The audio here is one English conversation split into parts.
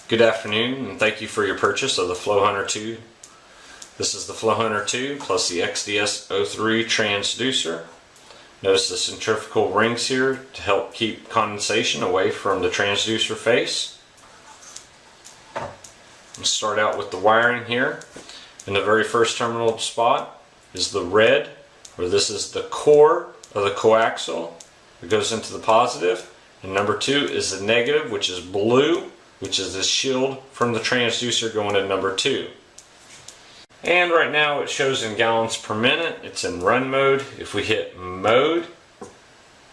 Good afternoon, and thank you for your purchase of the FlowHunter 2. This is the FlowHunter 2 plus the XDS03 transducer. Notice the centrifugal rings here to help keep condensation away from the transducer face. Let's start out with the wiring here. In the very first terminal spot is the red, where this is the core of the coaxial that goes into the positive. And number 2 is the negative, which is blue, which is the shield from the transducer going to number 2. And right now it shows in gallons per minute. It's in run mode. If we hit mode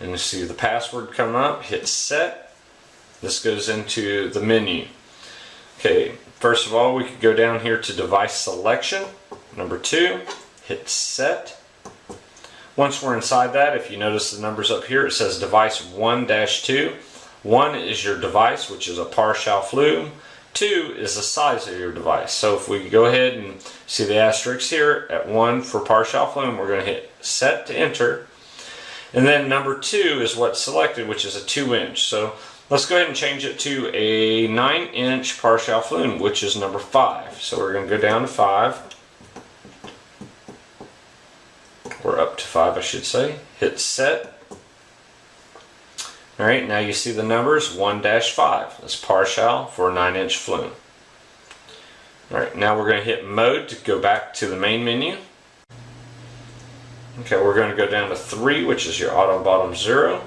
and you see the password come up, hit set, this goes into the menu. Okay, first of all we could go down here to device selection, number 2, hit set. Once we're inside that, if you notice the numbers up here, it says device 1-2. 1 is your device, which is a partial flume. 2 is the size of your device. So if we go ahead and see the asterisk here at 1 for partial flume, we're going to hit set to enter. And then number 2 is what's selected, which is a 2-inch. So let's go ahead and change it to a 9-inch partial flume, which is number 5. So we're going to go down to 5. We're up to 5, I should say. Hit set. Alright, now you see the numbers 1-5. That's partial for a 9-inch flume. Alright, now we're going to hit mode to go back to the main menu. Okay, we're going to go down to 3, which is your auto bottom 0.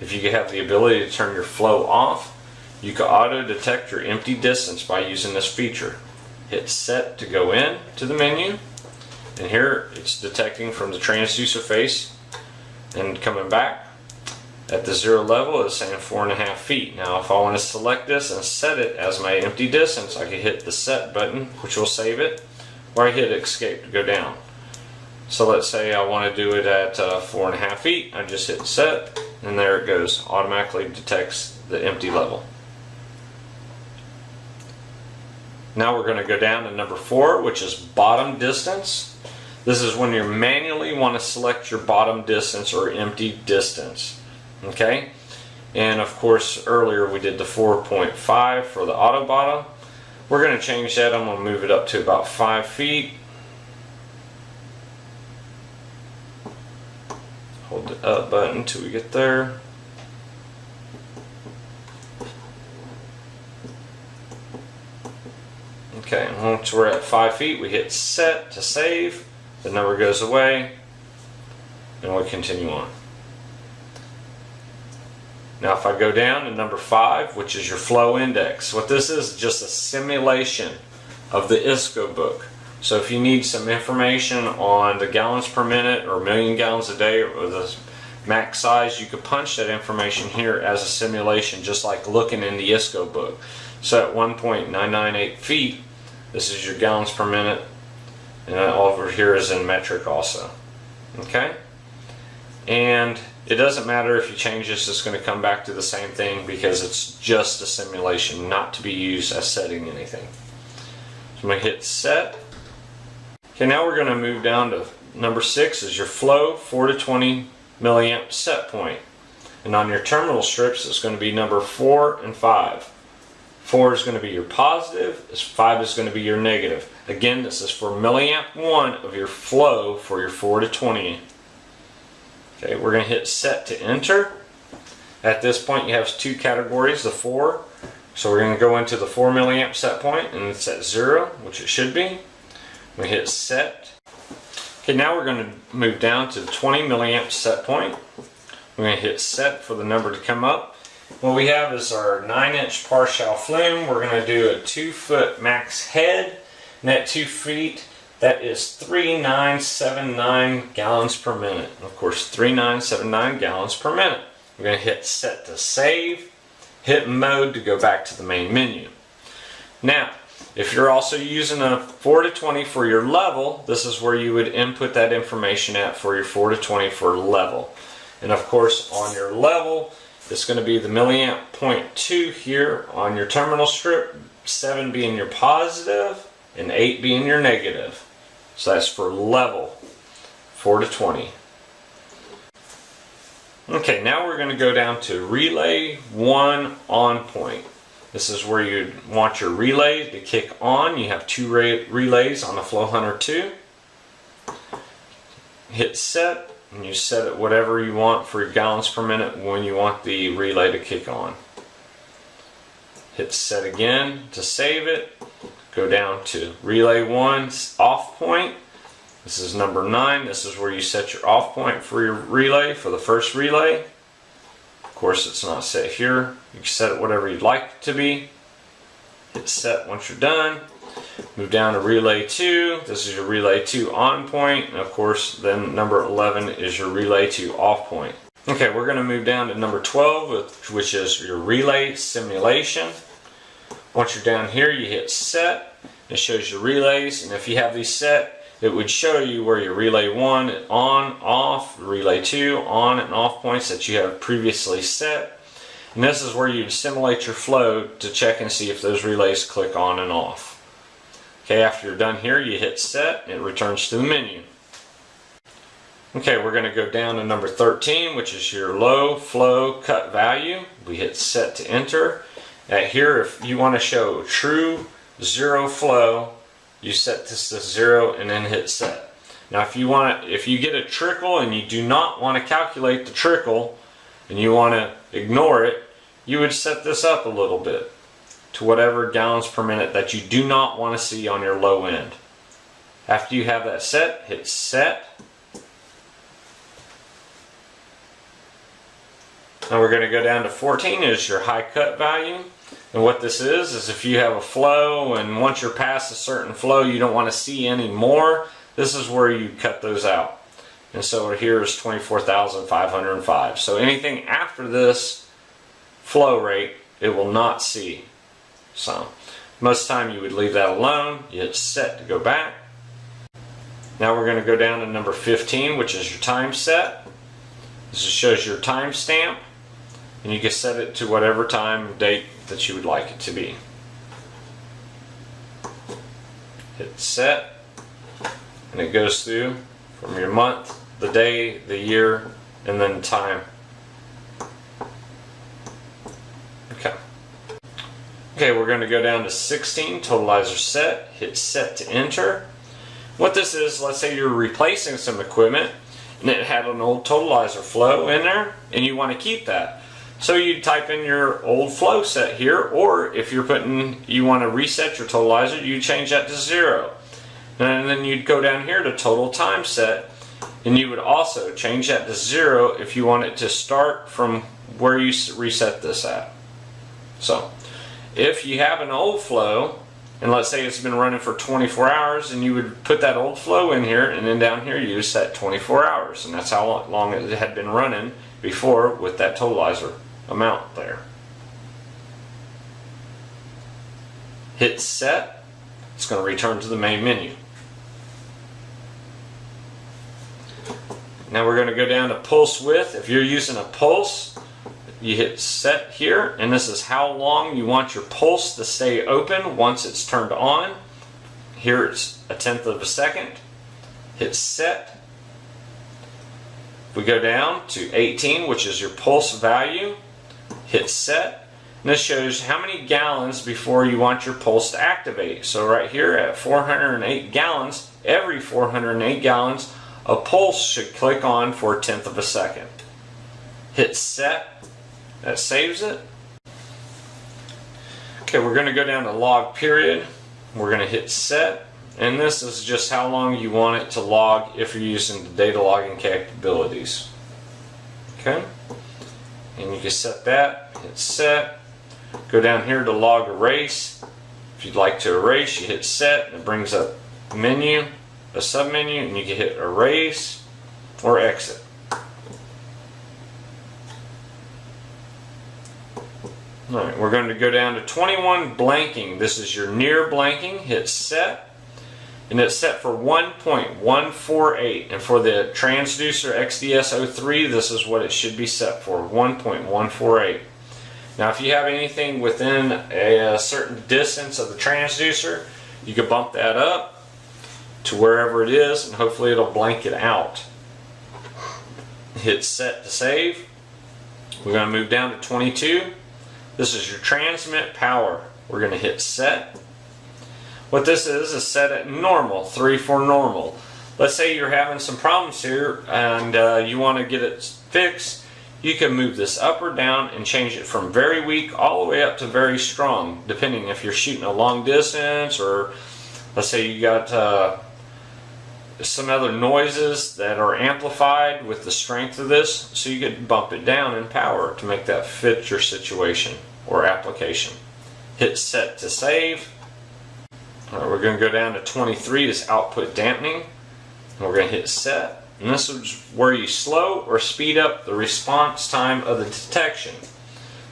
If you have the ability to turn your flow off, you can auto detect your empty distance by using this feature. Hit set to go in to the menu, and here it's detecting from the transducer face and coming back. At the 0 level, it's saying 4.5 feet. Now, if I want to select this and set it as my empty distance, I can hit the set button, which will save it, or I hit escape to go down. So let's say I want to do it at 4.5 feet. I just hit set, and there it goes. Automatically detects the empty level. Now we're going to go down to number 4, which is bottom distance. This is when you manually want to select your bottom distance or empty distance. Okay, and of course earlier we did the 4.5 for the auto bottom. We're going to change that. I'm going to move it up to about 5 feet. Hold the up button until we get there. Okay, and once we're at 5 feet, we hit set to save. The number goes away, and we continue on. Now if I go down to number 5, which is your flow index, what this is just a simulation of the ISCO book. So if you need some information on the gallons per minute or million gallons a day or the max size, you could punch that information here as a simulation, just like looking in the ISCO book. So at 1.998 feet, this is your gallons per minute, and over here is in metric also. Okay? And it doesn't matter if you change this, it's going to come back to the same thing because it's just a simulation, not to be used as setting anything. So I'm going to hit set. Okay, now we're going to move down to number 6 is your flow 4 to 20 milliamp set point. And on your terminal strips, it's going to be number 4 and 5. 4 is going to be your positive, 5 is going to be your negative. Again, this is for milliamp 1 of your flow for your 4 to 20. Okay, we're going to hit set to enter. At this point you have 2 categories, the 4. So we're going to go into the 4 milliamp set point, and it's at 0, which it should be. We hit set. Okay, now we're going to move down to the 20 milliamp set point. We're going to hit set for the number to come up. What we have is our 9-inch partial flume. We're going to do a 2-foot max head, and at 2 feet that is 3979 gallons per minute. Of course, 3979 gallons per minute. We're going to hit set to save, hit mode to go back to the main menu. Now, if you're also using a 4 to 20 for your level, this is where you would input that information at for your 4 to 20 for level. And of course, on your level, it's going to be the milliamp 0.2 here on your terminal strip, 7 being your positive and 8 being your negative. So that's for level 4 to 20. Okay, now we're going to go down to relay 1 on point. This is where you want your relay to kick on. You have two relays on the Flow Hunter 2. Hit set, and you set it whatever you want for your gallons per minute when you want the relay to kick on. Hit set again to save it. Go down to relay 1's off point. This is number 9. This is where you set your off point for your relay, for the first relay. Of course, it's not set here. You can set it whatever you'd like it to be. Hit set once you're done. Move down to relay 2. This is your relay 2 on point. And of course, then number 11 is your relay 2 off point. Okay, we're going to move down to number 12, which is your relay simulation. Once you're down here, you hit set. It shows your relays, and if you have these set, it would show you where your relay 1 on, off, relay 2 on and off points that you have previously set. And this is where you'd simulate your flow to check and see if those relays click on and off. Okay, after you're done here, you hit set, and it returns to the menu. Okay, we're going to go down to number 13, which is your low flow cut value. We hit set to enter. Here, if you want to show true zero flow, you set this to 0 and then hit set. Now if you get a trickle and you do not want to calculate the trickle and you want to ignore it, you would set this up a little bit to whatever gallons per minute that you do not want to see on your low end. After you have that set, hit set. Now we're going to go down to 14 is your high cut value. And what this is if you have a flow and once you're past a certain flow you don't want to see any more, this is where you cut those out. And so here is 24,505. So anything after this flow rate, it will not see. So most of the time you would leave that alone. You hit set to go back. Now we're going to go down to number 15, which is your time set. This shows your time stamp. And you can set it to whatever time, date that you would like it to be. Hit set, and it goes through from your month, the day, the year, and then time. Okay. Okay, we're going to go down to 16, totalizer set, hit set to enter. What this is, let's say you're replacing some equipment and it had an old totalizer flow in there and you want to keep that. So you type in your old flow set here, or if you want to reset your totalizer, you change that to 0. And then you'd go down here to total time set, and you would also change that to 0 if you want it to start from where you reset this at. So if you have an old flow, and let's say it's been running for 24 hours, and you would put that old flow in here, and then down here you set 24 hours, and that's how long it had been running before with that totalizer amount there. Hit set. It's going to return to the main menu. Now we're going to go down to pulse width. If you're using a pulse, you hit set here, and this is how long you want your pulse to stay open once it's turned on. Here it's 1/10 of a second. Hit set. We go down to 18, which is your pulse value. Hit set, and this shows how many gallons before you want your pulse to activate. So right here at 408 gallons, every 408 gallons, a pulse should click on for 1/10 of a second. Hit set, that saves it. Okay, we're going to go down to log period. We're going to hit set, and this is just how long you want it to log if you're using the data logging capabilities. Okay. And you can set that, hit set, go down here to log erase. If you'd like to erase, you hit set, and it brings up a menu, a submenu, and you can hit erase or exit. Alright, we're going to go down to 21 blanking. This is your near blanking, hit set. And it's set for 1.148, and for the transducer XDS03, this is what it should be set for, 1.148. Now if you have anything within a certain distance of the transducer, you can bump that up to wherever it is, and hopefully it'll blank it out. Hit set to save. We're going to move down to 22. This is your transmit power. We're going to hit set. What this is set at normal, 3 for normal. Let's say you're having some problems here and you want to get it fixed. You can move this up or down and change it from very weak all the way up to very strong, depending if you're shooting a long distance, or let's say you got some other noises that are amplified with the strength of this, so you could bump it down in power to make that fit your situation or application. Hit set to save. All right, we're going to go down to 23 is output dampening. And we're going to hit set. And this is where you slow or speed up the response time of the detection.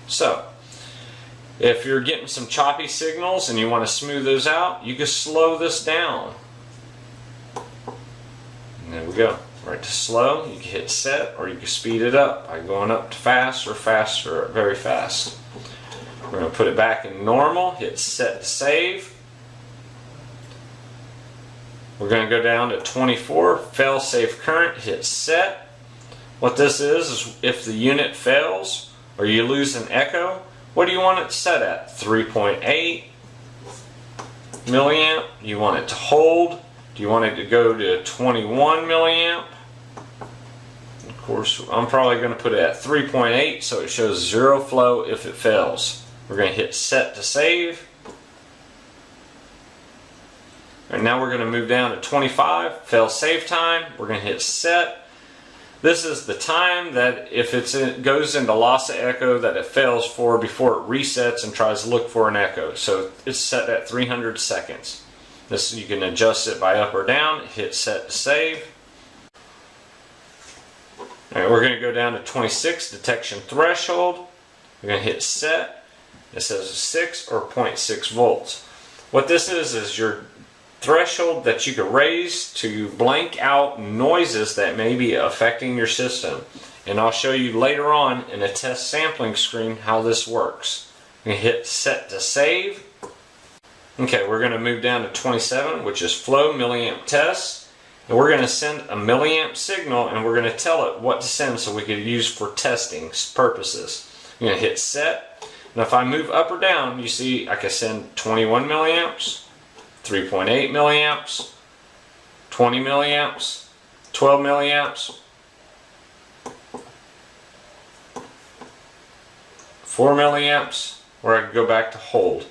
So, if you're getting some choppy signals and you want to smooth those out, you can slow this down. And there we go. Right to slow, you can hit set, or you can speed it up by going up to fast or fast or very fast. We're going to put it back in normal, hit set to save. We're going to go down to 24, fail-safe current, hit set. What this is if the unit fails or you lose an echo, what do you want it set at? 3.8 milliamp. You want it to hold. Do you want it to go to 21 milliamp? Of course, I'm probably going to put it at 3.8 so it shows zero flow if it fails. We're going to hit set to save. And now we're going to move down to 25, fail safe time. We're going to hit set. This is the time that if it goes into loss of echo that it fails for before it resets and tries to look for an echo. So it's set at 300 seconds. This, you can adjust it by up or down. Hit set to save. All right, we're going to go down to 26, detection threshold. We're going to hit set. It says 6 or 0.6 volts. What this is your threshold that you can raise to blank out noises that may be affecting your system. And I'll show you later on in a test sampling screen how this works. We hit set to save. Okay, we're going to move down to 27, which is flow milliamp test. And we're going to send a milliamp signal and we're going to tell it what to send so we can use for testing purposes. I'm going to hit set. And if I move up or down, you see I can send 21 milliamps. 3.8 milliamps, 20 milliamps, 12 milliamps, 4 milliamps, or I can go back to hold.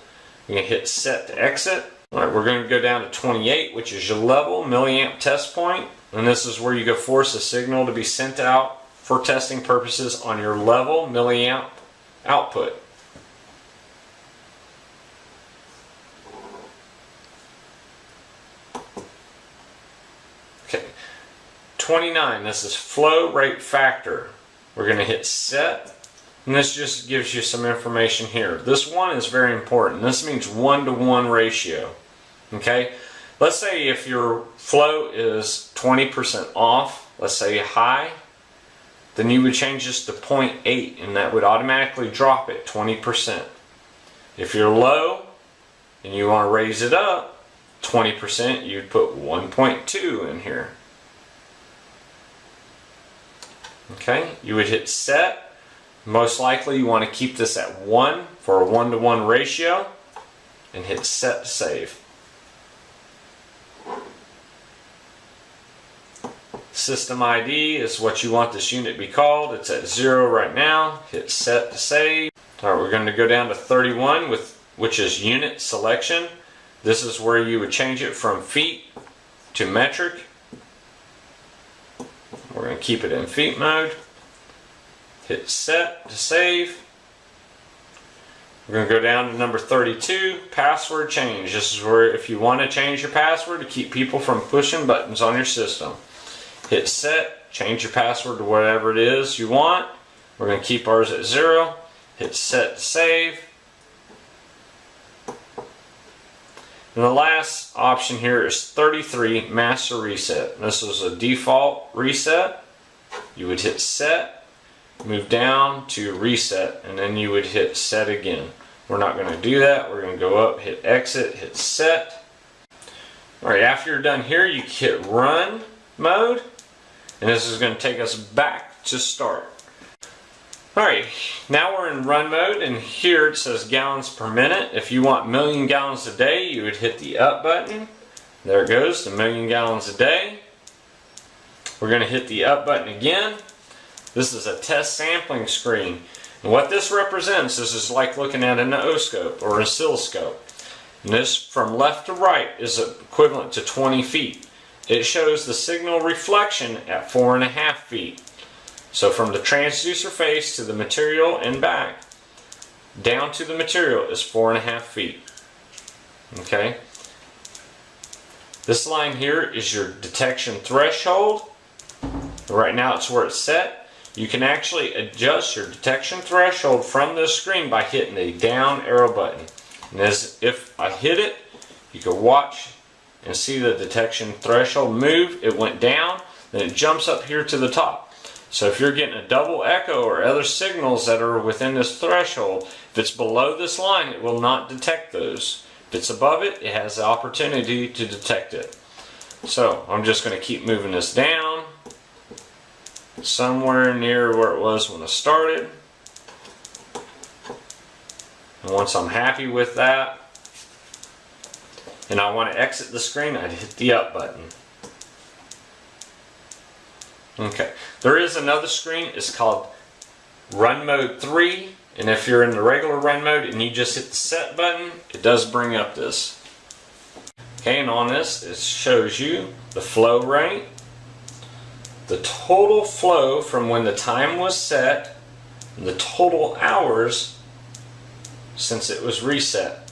I'm going to hit set to exit. All right, we're going to go down to 28, which is your level milliamp test point, and this is where you can force a signal to be sent out for testing purposes on your level milliamp output. Okay, 29, this is flow rate factor. We're going to hit set, and this just gives you some information here. This one is very important. This means 1-to-1 ratio. Okay, let's say if your flow is 20% off, let's say high, then you would change this to 0.8 and that would automatically drop it 20%. If you're low and you want to raise it up 20%, you'd put 1.2 in here. Okay, you would hit set. Most likely you want to keep this at 1 for a 1-to-1 ratio and hit set to save. System ID is what you want this unit to be called. It's at 0 right now. Hit set to save. Alright, we're going to go down to 31 which is unit selection. This is where you would change it from feet to metric. We're going to keep it in feet mode. Hit set to save. We're going to go down to number 32, password change. This is where if you want to change your password to keep people from pushing buttons on your system. Hit set, change your password to whatever it is you want. We're going to keep ours at 0. Hit set to save. And the last option here is 33, master reset. This is a default reset. You would hit set, move down to reset, and then you would hit set again. We're not going to do that. We're going to go up, hit exit, hit set. Alright, after you're done here, you hit run mode, and this is going to take us back to start. Alright, now we're in run mode, and here it says gallons per minute. If you want million gallons a day, you would hit the up button. There it goes, the million gallons a day. We're going to hit the up button again. This is a test sampling screen. And what this represents is like looking at an O-scope or an oscilloscope. And this from left to right is equivalent to 20 feet. It shows the signal reflection at 4.5 feet. So from the transducer face to the material and back, down to the material is 4.5 feet. Okay? This line here is your detection threshold. Right now it's where it's set. You can actually adjust your detection threshold from this screen by hitting the down arrow button. And as if I hit it, you can watch and see the detection threshold move. It went down, then it jumps up here to the top. So if you're getting a double echo or other signals that are within this threshold, if it's below this line, it will not detect those. If it's above it, it has the opportunity to detect it. So I'm just going to keep moving this down somewhere near where it was when I started. And once I'm happy with that, and I want to exit the screen, I'd hit the up button. Okay, there is another screen. It's called Run Mode 3, and if you're in the regular run mode and you just hit the set button, it does bring up this. Okay, and on this, it shows you the flow rate, the total flow from when the time was set, and the total hours since it was reset.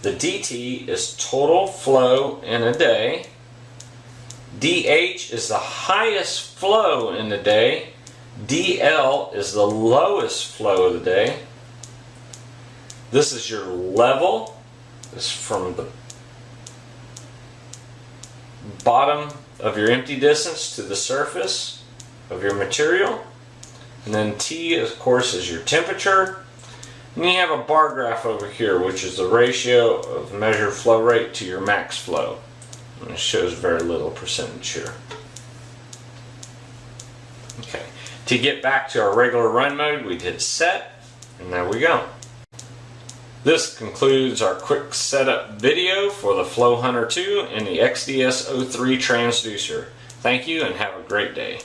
The DT is total flow in a day. DH is the highest flow in the day. DL is the lowest flow of the day. This is your level. This is from the bottom of your empty distance to the surface of your material. And then T, of course, is your temperature. And you have a bar graph over here, which is the ratio of measured flow rate to your max flow. And it shows very little percentage here. Okay, to get back to our regular run mode, we'd hit set, and there we go. This concludes our quick setup video for the Flow Hunter 2 and the XDS-03 transducer. Thank you and have a great day.